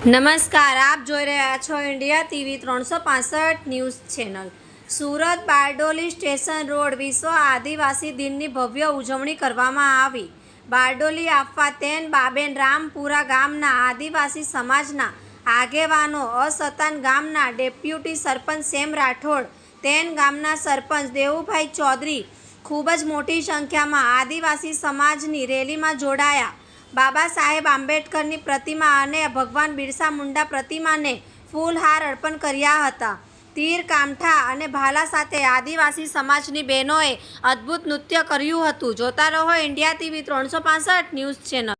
નમસ્કાર, આપ જોઈ રહ્યા છો India TV 365 news channel. Surat Bardoli station road વિશ્વ આદિવાસી દિનની ભવ્ય ઉજવણી કરવામાં આવી। બારડોલી આફાતેન બાબેન રામપુરા ગામના આદિવાસી સમાજના આગેવાનો, અસતાન ગામના ડેપ્યુટી સરપંચ સેમ રાઠોડ, તેન ગામના સરપંચ દેવુભાઈ ચૌધરી ખૂબ જ મોટી સંખ્યામાં આદિવાસી સમાજની રેલીમાં જોડાયા। બાબા સાહેબ આંબેડકરની પ્રતિમા અને ભગવાન બિરસા મુંડા પ્રતિમાને ફૂલહાર અર્પણ કર્યા હતા। તીર, કામઠા અને ભાલા સાથે આદિવાસી સમાજની બહેનોએ અદ્ભુત નૃત્ય કર્યું હતું। જોતા રહો ઇન્ડિયા ટીવી 365 ન્યૂઝ ચેનલ।